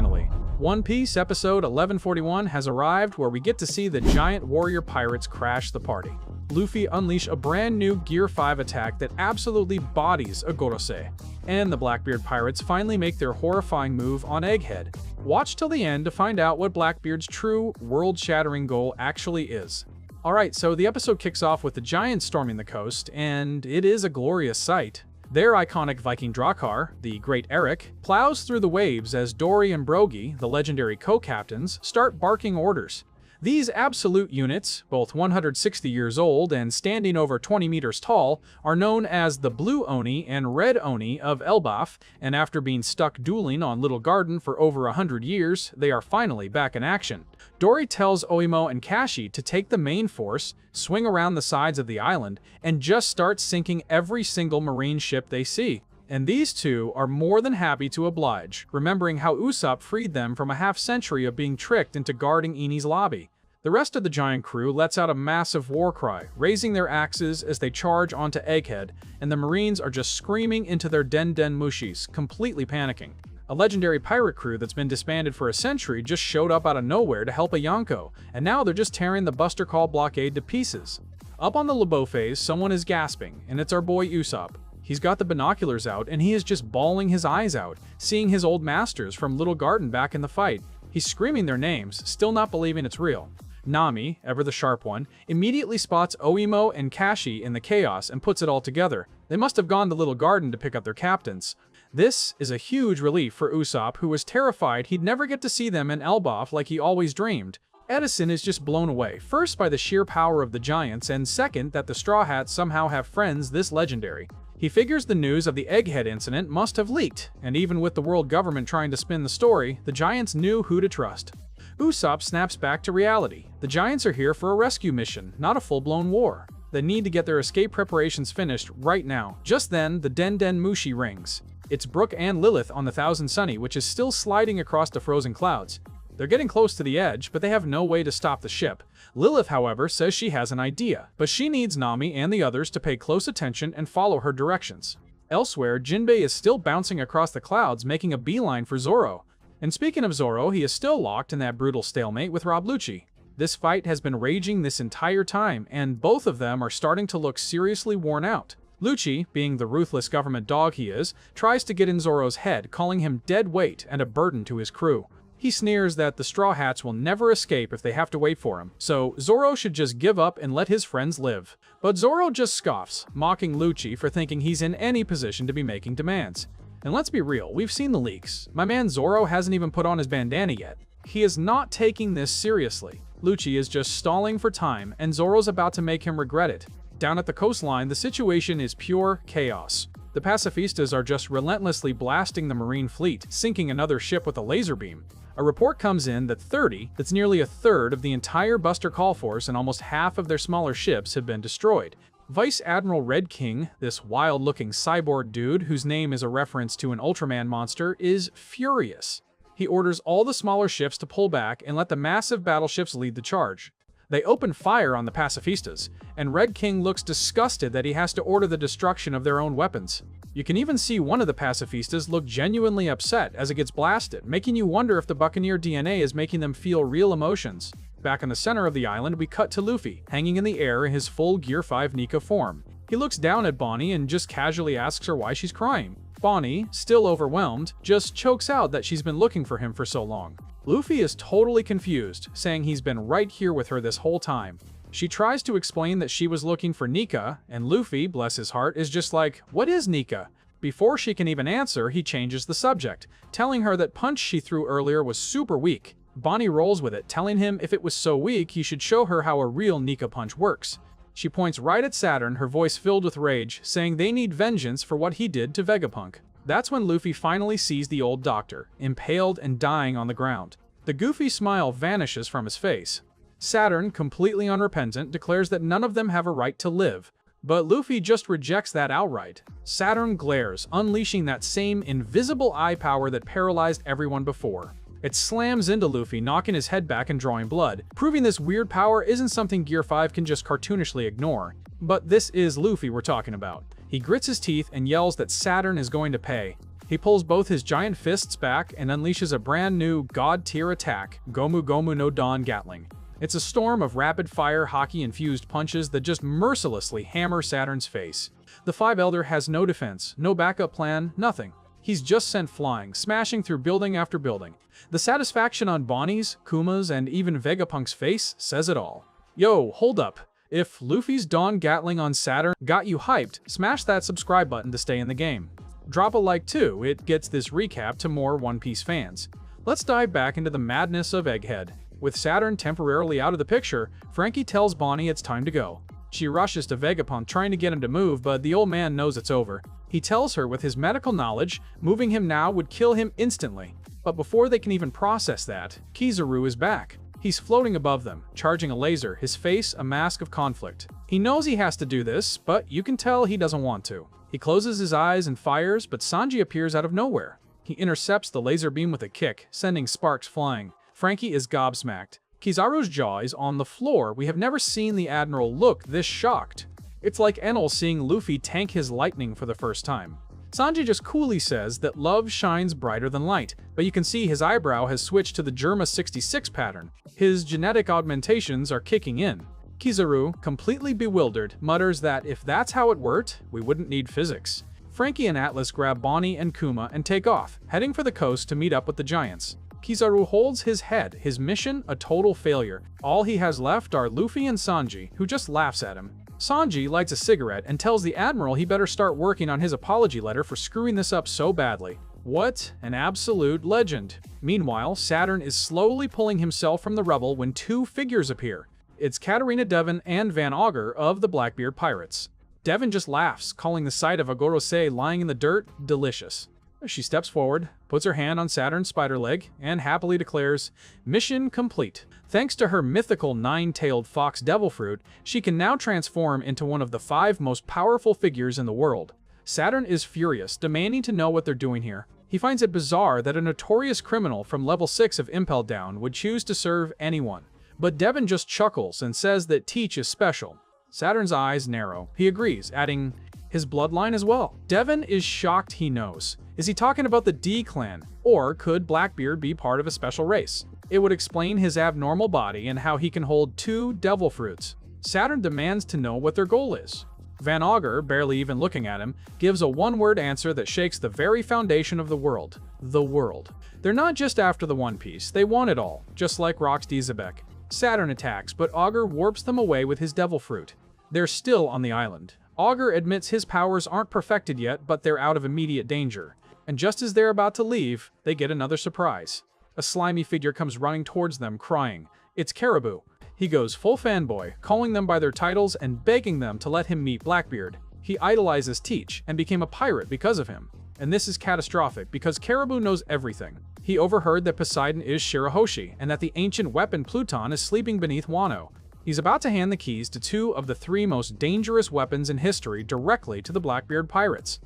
Finally, One Piece episode 1141 has arrived, where we get to see the giant warrior pirates crash the party. Luffy unleash a brand new Gear 5 attack that absolutely bodies a Gorosei, and the Blackbeard pirates finally make their horrifying move on Egghead. Watch till the end to find out what Blackbeard's true, world-shattering goal actually is. Alright, so the episode kicks off with the giants storming the coast, and it is a glorious sight. Their iconic Viking Drakkar, the Great Eric, plows through the waves as Dory and Brogy, the legendary co-captains, start barking orders. These absolute units, both 160 years old and standing over 20 meters tall, are known as the Blue Oni and Red Oni of Elbaf, and after being stuck dueling on Little Garden for over 100 years, they are finally back in action. Dory tells Oimo and Kashi to take the main force, swing around the sides of the island, and just start sinking every single marine ship they see. And these two are more than happy to oblige, remembering how Usopp freed them from a half-century of being tricked into guarding Eni's lobby. The rest of the giant crew lets out a massive war cry, raising their axes as they charge onto Egghead, and the Marines are just screaming into their Den Mushis, completely panicking. A legendary pirate crew that's been disbanded for a century just showed up out of nowhere to help a Yonko, and now they're just tearing the Buster Call blockade to pieces. Up on the Labo phase, someone is gasping, and it's our boy Usopp. He's got the binoculars out, and he is just bawling his eyes out, seeing his old masters from Little Garden back in the fight. He's screaming their names, still not believing it's real. Nami, ever the sharp one, immediately spots Oimo and Kashi in the chaos and puts it all together. They must have gone to Little Garden to pick up their captains. This is a huge relief for Usopp, who was terrified he'd never get to see them in Elbaf like he always dreamed. Edison is just blown away, first by the sheer power of the giants, and second that the Straw Hats somehow have friends this legendary. He figures the news of the Egghead incident must have leaked, and even with the world government trying to spin the story, the giants knew who to trust. Usopp snaps back to reality. The giants are here for a rescue mission, not a full-blown war. They need to get their escape preparations finished right now. Just then, the Den Mushi rings. It's Brook and Lilith on the Thousand Sunny, which is still sliding across the frozen clouds. They're getting close to the edge, but they have no way to stop the ship. Lilith, however, says she has an idea, but she needs Nami and the others to pay close attention and follow her directions. Elsewhere, Jinbei is still bouncing across the clouds, making a beeline for Zoro. And speaking of Zoro, he is still locked in that brutal stalemate with Rob Lucci. This fight has been raging this entire time, and both of them are starting to look seriously worn out. Lucci, being the ruthless government dog he is, tries to get in Zoro's head, calling him dead weight and a burden to his crew. He sneers that the Straw Hats will never escape if they have to wait for him, so Zoro should just give up and let his friends live. But Zoro just scoffs, mocking Lucci for thinking he's in any position to be making demands. And let's be real, we've seen the leaks. My man Zoro hasn't even put on his bandana yet. He is not taking this seriously. Lucci is just stalling for time, and Zoro's about to make him regret it. Down at the coastline, the situation is pure chaos. The pacifistas are just relentlessly blasting the Marine fleet, sinking another ship with a laser beam. A report comes in that 30, that's nearly a third of the entire Buster Call force and almost half of their smaller ships have been destroyed. Vice Admiral Red King, this wild-looking cyborg dude whose name is a reference to an Ultraman monster, is furious. He orders all the smaller ships to pull back and let the massive battleships lead the charge. They open fire on the pacifistas, and Red King looks disgusted that he has to order the destruction of their own weapons. You can even see one of the pacifistas look genuinely upset as it gets blasted, making you wonder if the Buccaneer DNA is making them feel real emotions. Back in the center of the island, we cut to Luffy, hanging in the air in his full Gear 5 Nika form. He looks down at Bonnie and just casually asks her why she's crying. Bonnie, still overwhelmed, just chokes out that she's been looking for him for so long. Luffy is totally confused, saying he's been right here with her this whole time. She tries to explain that she was looking for Nika, and Luffy, bless his heart, is just like, "What is Nika?" Before she can even answer, he changes the subject, telling her that punch she threw earlier was super weak. Bonnie rolls with it, telling him if it was so weak, he should show her how a real Nika punch works. She points right at Saturn, her voice filled with rage, saying they need vengeance for what he did to Vegapunk. That's when Luffy finally sees the old doctor, impaled and dying on the ground. The goofy smile vanishes from his face. Saturn, completely unrepentant, declares that none of them have a right to live. But Luffy just rejects that outright. Saturn glares, unleashing that same invisible eye power that paralyzed everyone before. It slams into Luffy, knocking his head back and drawing blood, proving this weird power isn't something Gear 5 can just cartoonishly ignore. But this is Luffy we're talking about. He grits his teeth and yells that Saturn is going to pay. He pulls both his giant fists back and unleashes a brand new god-tier attack, Gomu Gomu no Dan Gatling. It's a storm of rapid-fire hockey-infused punches that just mercilessly hammer Saturn's face. The Five Elder has no defense, no backup plan, nothing. He's just sent flying, smashing through building after building. The satisfaction on Bonnie's, Kuma's, and even Vegapunk's face says it all. Yo, hold up. If Luffy's Dan Gatling on Saturn got you hyped, smash that subscribe button to stay in the game. Drop a like too, it gets this recap to more One Piece fans. Let's dive back into the madness of Egghead. With Saturn temporarily out of the picture, Frankie tells Bonnie it's time to go. She rushes to Vegapunk trying to get him to move, but the old man knows it's over. He tells her with his medical knowledge, moving him now would kill him instantly. But before they can even process that, Kizaru is back. He's floating above them, charging a laser, his face a mask of conflict. He knows he has to do this, but you can tell he doesn't want to. He closes his eyes and fires, but Sanji appears out of nowhere. He intercepts the laser beam with a kick, sending sparks flying. Frankie is gobsmacked. Kizaru's jaw is on the floor. We have never seen the Admiral look this shocked. It's like Enel seeing Luffy tank his lightning for the first time. Sanji just coolly says that love shines brighter than light, but you can see his eyebrow has switched to the Germa 66 pattern. His genetic augmentations are kicking in. Kizaru, completely bewildered, mutters that if that's how it worked, we wouldn't need physics. Frankie and Atlas grab Bonnie and Kuma and take off, heading for the coast to meet up with the giants. Kizaru holds his head, his mission a total failure. All he has left are Luffy and Sanji, who just laughs at him. Sanji lights a cigarette and tells the Admiral he better start working on his apology letter for screwing this up so badly. What an absolute legend. Meanwhile, Saturn is slowly pulling himself from the rubble when two figures appear. It's Katarina Devon and Van Augur of the Blackbeard Pirates. Devon just laughs, calling the sight of a Gorosei lying in the dirt delicious. She steps forward, puts her hand on Saturn's spider leg, and happily declares, "Mission complete." Thanks to her mythical nine-tailed fox devil fruit, she can now transform into one of the 5 most powerful figures in the world. Saturn is furious, demanding to know what they're doing here. He finds it bizarre that a notorious criminal from level 6 of Impel Down would choose to serve anyone. But Devon just chuckles and says that Teach is special. Saturn's eyes narrow. He agrees, adding, his bloodline as well. Devon is shocked he knows. Is he talking about the D clan? Or could Blackbeard be part of a special race? It would explain his abnormal body and how he can hold 2 devil fruits. Saturn demands to know what their goal is. Van Augur, barely even looking at him, gives a one-word answer that shakes the very foundation of the world. The world. They're not just after the One Piece, they want it all, just like Rox D. Zebek. Saturn attacks, but Augur warps them away with his devil fruit. They're still on the island. Augur admits his powers aren't perfected yet, but they're out of immediate danger. And just as they're about to leave, they get another surprise. A slimy figure comes running towards them, crying. It's Caribou. He goes full fanboy, calling them by their titles and begging them to let him meet Blackbeard. He idolizes Teach and became a pirate because of him. And this is catastrophic because Caribou knows everything. He overheard that Poseidon is Shirahoshi and that the ancient weapon Pluton is sleeping beneath Wano. He's about to hand the keys to 2 of the 3 most dangerous weapons in history directly to the Blackbeard Pirates.